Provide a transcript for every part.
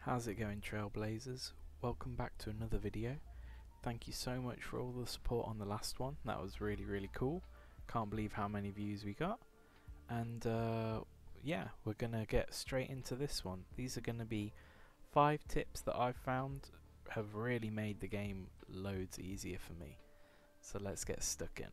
How's it going, Trailblazers? Welcome back to another video. Thank you so much for all the support on the last one. That was really cool. Can't believe how many views we got. And yeah, we're gonna get straight into this one. These are gonna be 5 tips that I've found have really made the game loads easier for me. So let's get stuck in.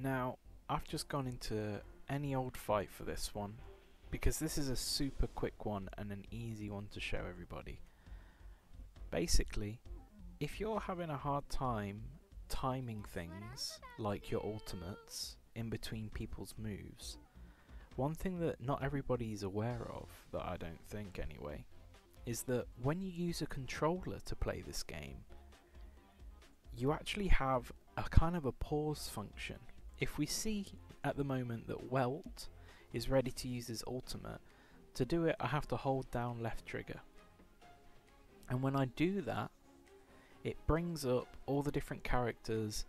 Now, I've just gone into any old fight for this one because this is a super quick one and an easy one to show everybody. Basically, if you're having a hard time timing things like your ultimates in between people's moves, one thing that not everybody is aware of, that I don't think anyway, is that when you use a controller to play this game, you actually have a kind of a pause function. If we see at the moment that Welt is ready to use his ultimate, to do it I have to hold down left trigger. And when I do that, it brings up all the different characters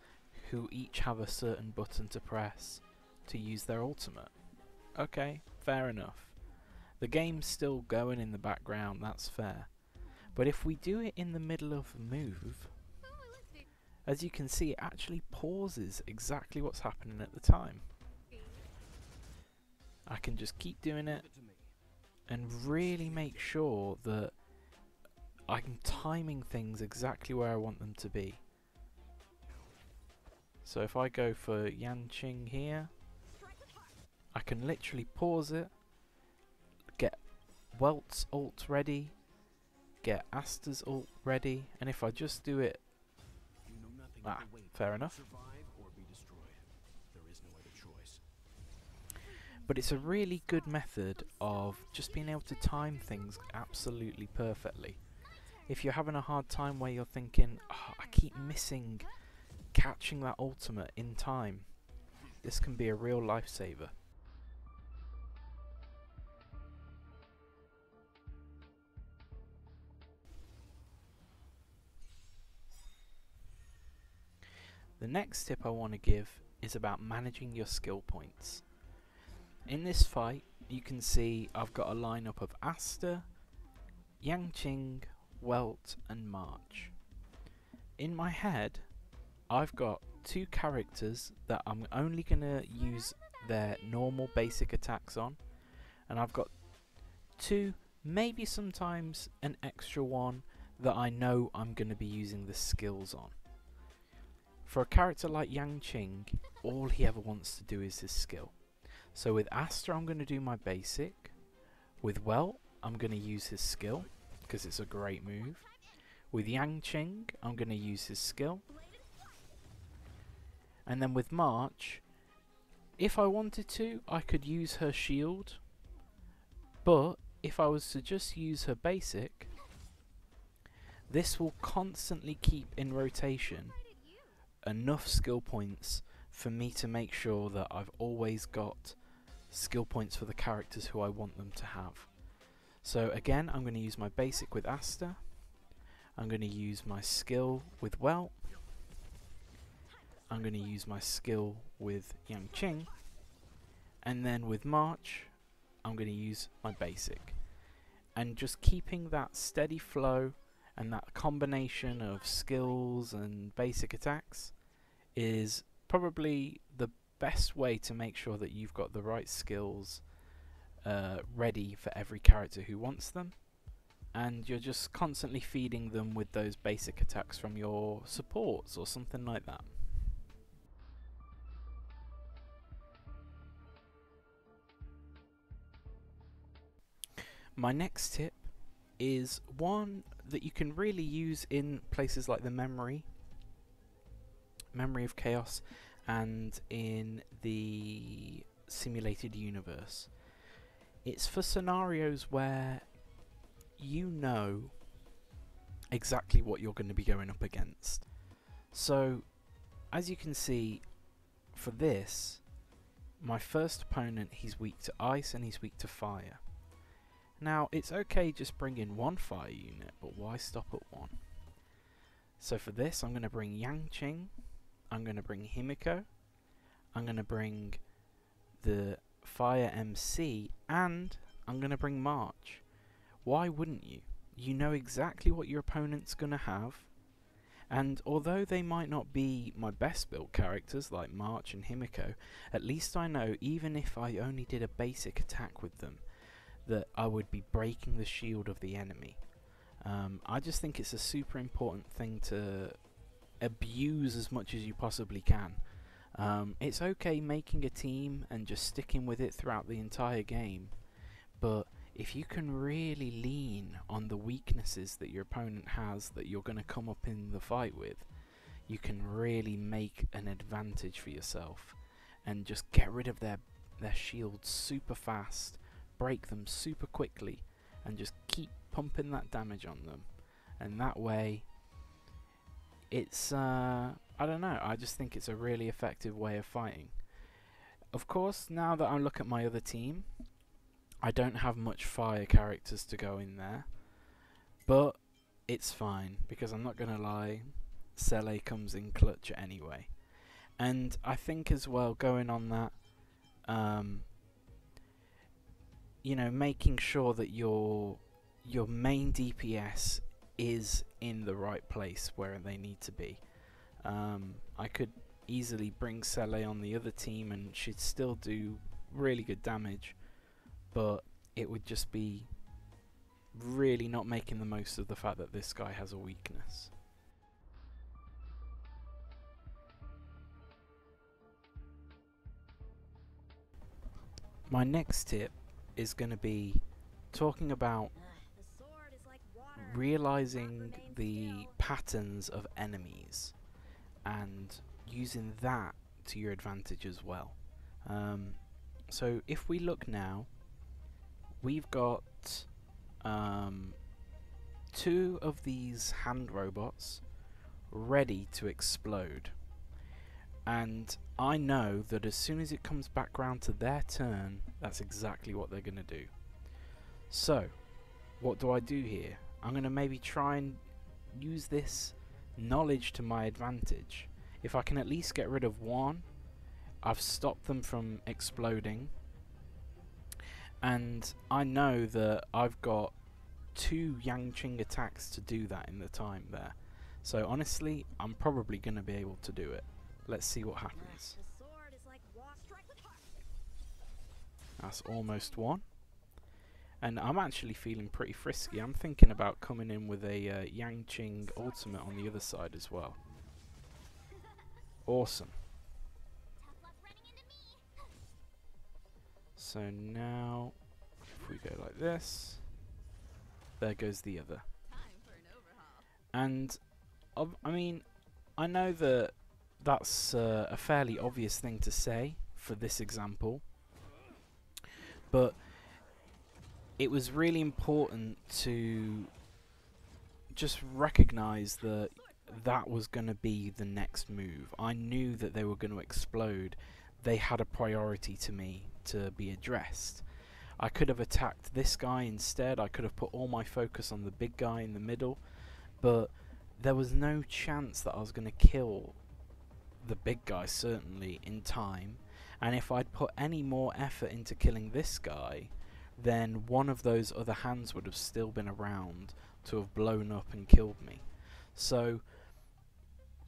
who each have a certain button to press to use their ultimate. Okay, fair enough. The game's still going in the background, that's fair. But if we do it in the middle of a move, as you can see, it actually pauses exactly what's happening at the time. I can just keep doing it and really make sure that I'm timing things exactly where I want them to be. So if I go for Yanqing here, I can literally pause it, get Welt's ult ready, get Asta's ult ready, and if I just do it, fair enough. But it's a really good method of just being able to time things absolutely perfectly. If you're having a hard time where you're thinking, oh, I keep missing catching that ultimate in time, this can be a real lifesaver. The next tip I want to give is about managing your skill points. In this fight, you can see I've got a lineup of Asta, Yanqing, Welt and March. In my head, I've got 2 characters that I'm only going to use their normal basic attacks on, and I've got 2, maybe sometimes an extra one that I know I'm going to be using the skills on. For a character like Yanqing, all he ever wants to do is his skill. So with Asta I'm going to do my basic. With Welt I'm going to use his skill because it's a great move. With Yanqing I'm going to use his skill. And then with March, if I wanted to, I could use her shield. But if I was to just use her basic, this will constantly keep in rotation enough skill points for me to make sure that I've always got skill points for the characters who I want them to have. So again, I'm going to use my basic with Asta, I'm going to use my skill with Welt, I'm going to use my skill with Yanqing, and then with March I'm going to use my basic. And just keeping that steady flow and that combination of skills and basic attacks is probably the best way to make sure that you've got the right skills ready for every character who wants them, and you're just constantly feeding them with those basic attacks from your supports or something like that. My next tip is one that you can really use in places like the Memory of Chaos and in the simulated universe. It's for scenarios where you know exactly what you're going to be going up against. So as you can see, for this, my first opponent, he's weak to ice and he's weak to fire. Now, it's okay just bring in 1 fire unit, but why stop at 1? So for this, I'm going to bring Yanqing, I'm going to bring Himiko, I'm going to bring the Fire MC, and I'm going to bring March. Why wouldn't you? You know exactly what your opponent's going to have, and although they might not be my best built characters like March and Himiko, at least I know even if I only did a basic attack with them, that I would be breaking the shield of the enemy. I just think it's a super important thing to abuse as much as you possibly can. It's okay making a team and just sticking with it throughout the entire game, but if you can really lean on the weaknesses that your opponent has that you're going to come up in the fight with, you can really make an advantage for yourself and just get rid of their shields super fast, break them super quickly, and just keep pumping that damage on them. And that way, it's, I don't know, I just think it's a really effective way of fighting. Of course, now that I look at my other team, I don't have much fire characters to go in there, but it's fine, because I'm not going to lie, Sele comes in clutch anyway. And I think as well, going on that, you know, making sure that your main DPS is in the right place where they need to be. I could easily bring Sele on the other team and she'd still do really good damage, but it would just be really not making the most of the fact that this guy has a weakness. My next tip is going to be talking about realizing the patterns of enemies and using that to your advantage as well. So if we look now, we've got 2 of these hand robots ready to explode, and I know that as soon as it comes back round to their turn, that's exactly what they're going to do. So what do I do here? I'm going to maybe try and use this knowledge to my advantage. If I can at least get rid of one, I've stopped them from exploding, and I know that I've got 2 Yangqing attacks to do that in the time there. So honestly, I'm probably going to be able to do it. Let's see what happens. That's almost one. And I'm actually feeling pretty frisky. I'm thinking about coming in with a Yangqing ultimate on the other side as well. Awesome. So now, if we go like this, there goes the other. And, I mean, I know that that's a fairly obvious thing to say for this example, but it was really important to just recognize that that was going to be the next move. I knew that they were going to explode. They had a priority to me to be addressed. I could have attacked this guy instead. I could have put all my focus on the big guy in the middle, but there was no chance that I was going to kill the big guy, certainly, in time. And if I'd put any more effort into killing this guy, then one of those other hands would have still been around to have blown up and killed me. So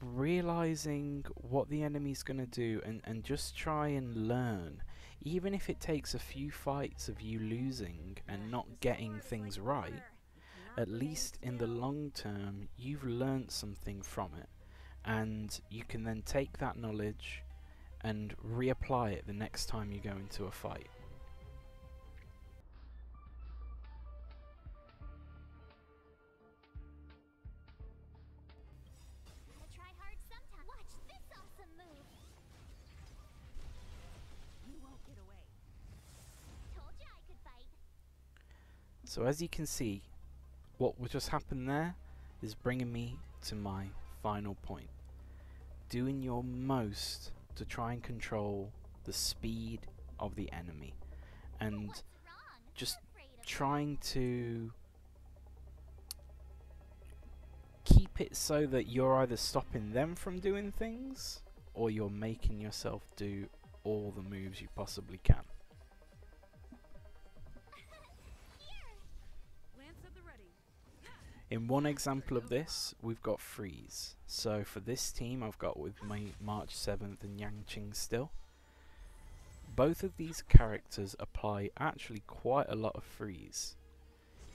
realizing what the enemy's going to do and just try and learn, even if it takes a few fights of you losing and not getting things right, at least in the long term you've learnt something from it, and you can then take that knowledge and reapply it the next time you go into a fight. So as you can see, what just happened there is bringing me to my final point. Doing your most to try and control the speed of the enemy, and just trying to keep it so that you're either stopping them from doing things or you're making yourself do all the moves you possibly can. In one example of this, we've got freeze. So for this team, I've got with my March 7th and Yang Qing still. Both of these characters apply actually quite a lot of freeze.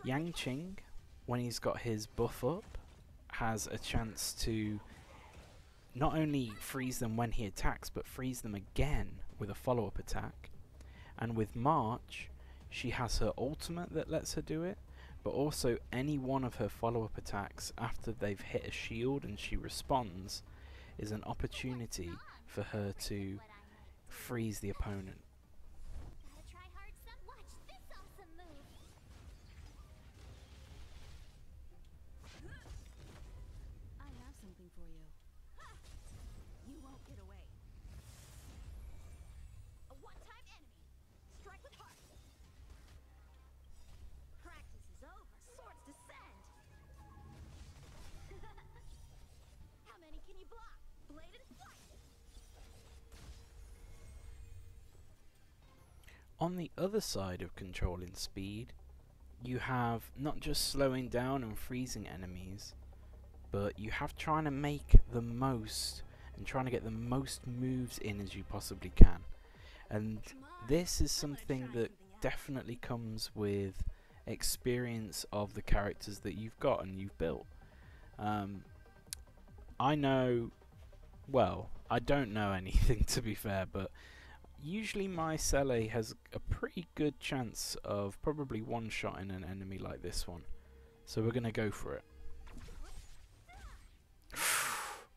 Yang Qing, when he's got his buff up, has a chance to not only freeze them when he attacks, but freeze them again with a follow-up attack. And with March, she has her ultimate that lets her do it, but also any one of her follow-up attacks after they've hit a shield and she responds is an opportunity for her to freeze the opponent. On the other side of controlling speed, you have not just slowing down and freezing enemies, but you have trying to make the most and trying to get the most moves in as you possibly can. And this is something that definitely comes with experience of the characters that you've got and you've built. I know, well, I don't know anything to be fair, but usually my Sele has a pretty good chance of probably one-shotting an enemy like this one. So we're going to go for it.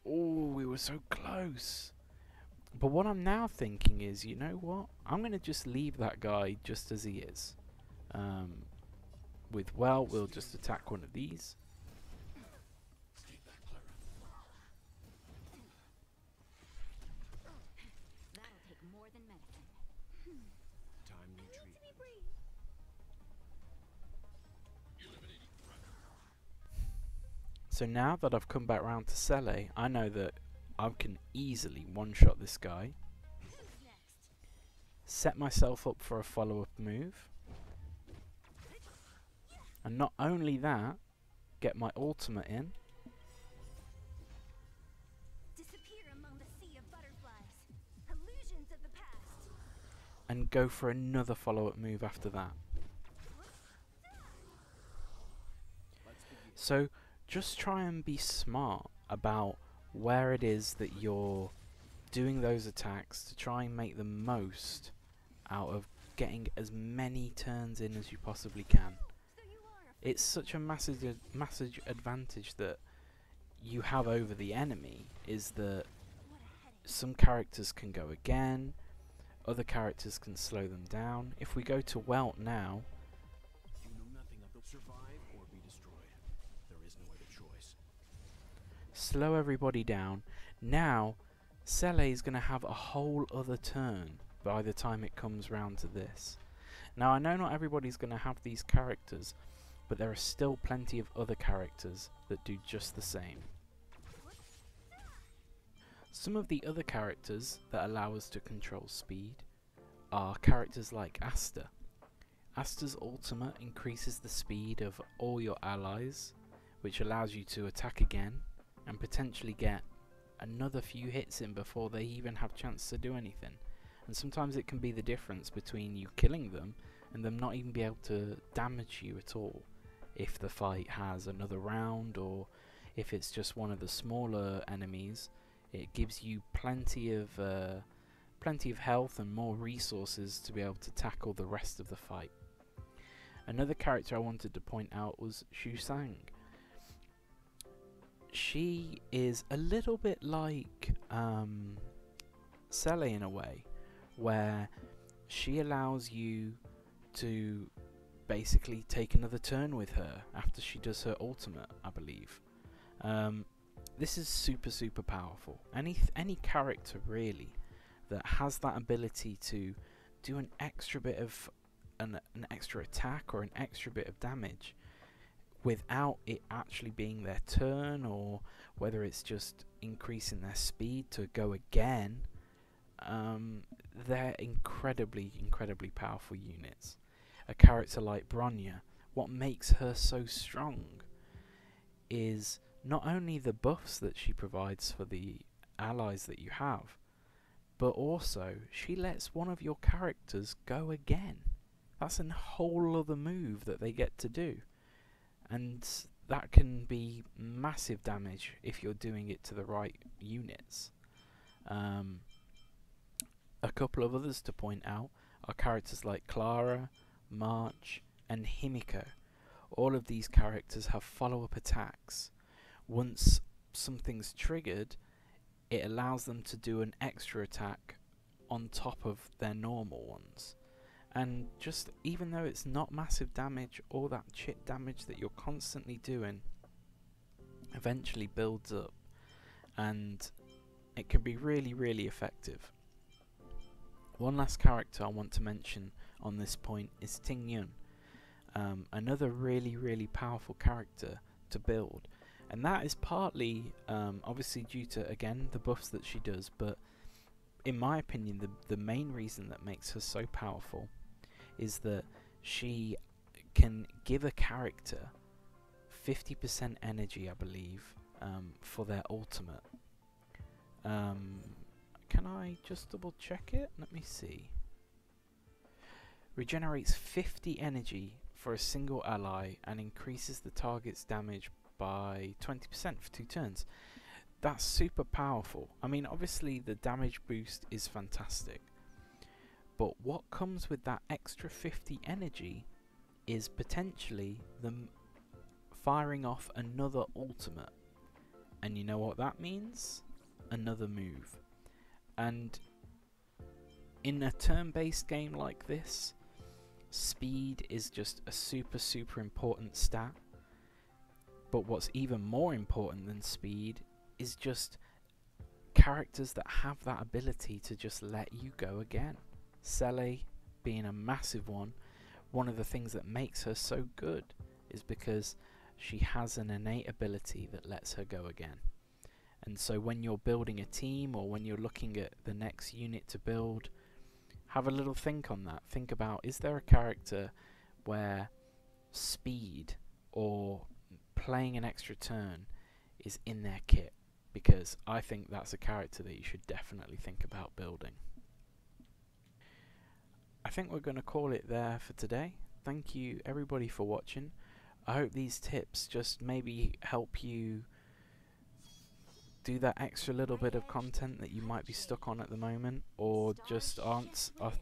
Oh, we were so close. But what I'm now thinking is, you know what? I'm going to just leave that guy just as he is. We'll just attack one of these. So now that I've come back round to Sele, I know that I can easily one-shot this guy, set myself up for a follow-up move, and not only that, get my ultimate in, and go for another follow-up move after that. So just try and be smart about where it is that you're doing those attacks to try and make the most out of getting as many turns in as you possibly can. It's such a massive advantage that you have over the enemy, is that some characters can go again, other characters can slow them down. If we go to Welt now, slow everybody down. Now, Sele is going to have a whole other turn by the time it comes round to this. Now, I know not everybody's going to have these characters, but there are still plenty of other characters that do just the same. Some of the other characters that allow us to control speed are characters like Asta. Asta's ultimate increases the speed of all your allies, which allows you to attack again and potentially get another few hits in before they even have chance to do anything. And sometimes it can be the difference between you killing them and them not even be able to damage you at all, if the fight has another round, or if it's just one of the smaller enemies. It gives you plenty of health and more resources to be able to tackle the rest of the fight. Another character I wanted to point out was Xu Sang. She is a little bit like Sele in a way, where she allows you to basically take another turn with her after she does her ultimate, I believe. This is super powerful. Any character really that has that ability to do an extra bit of an extra attack or an extra bit of damage without it actually being their turn, or whether it's just increasing their speed to go again, they're incredibly powerful units. A character like Bronya, what makes her so strong is not only the buffs that she provides for the allies that you have, but also she lets one of your characters go again. That's a whole other move that they get to do, and that can be massive damage if you're doing it to the right units. A couple of others to point out are characters like Clara, March, and Himiko. All of these characters have follow-up attacks. Once something's triggered, it allows them to do an extra attack on top of their normal ones. And just even though it's not massive damage, all that chip damage that you're constantly doing eventually builds up, and it can be really effective. One last character I want to mention on this point is Ting Yun, another really powerful character to build, and that is partly obviously due to, again, the buffs that she does, but in my opinion the main reason that makes her so powerful is that she can give a character 50% energy, I believe, for their ultimate. Can I just double check it? Let me see. Regenerates 50 energy for a single ally and increases the target's damage by 20% for 2 turns. That's super powerful. I mean, obviously the damage boost is fantastic, but what comes with that extra 50 energy is potentially them firing off another ultimate. And you know what that means? Another move. And in a turn-based game like this, speed is just a super important stat. But what's even more important than speed is just characters that have that ability to just let you go again. Sele being a massive one. One of the things that makes her so good is because she has an innate ability that lets her go again. And so when you're building a team, or when you're looking at the next unit to build, have a little think on that. Think about, is there a character where speed or playing an extra turn is in their kit? Because I think that's a character that you should definitely think about building. I think we're going to call it there for today. Thank you everybody for watching. I hope these tips just maybe help you do that extra little bit of content that you might be stuck on at the moment, or just are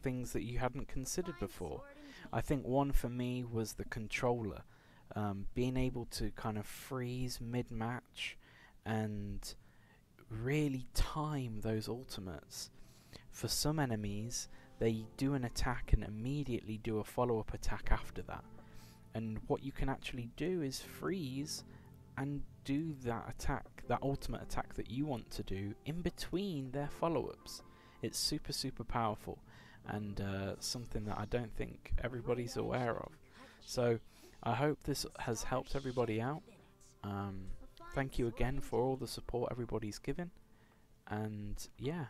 things that you hadn't considered before. I think one for me was the controller, being able to kind of freeze mid-match and really time those ultimates. For some enemies, they do an attack and immediately do a follow-up attack after that, and what you can actually do is freeze and do that attack, that ultimate attack that you want to do in between their follow-ups. It's super powerful, and something that I don't think everybody's aware of. So I hope this has helped everybody out. Thank you again for all the support everybody's given, and yeah,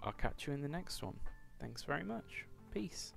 I'll catch you in the next one. Thanks very much. Peace.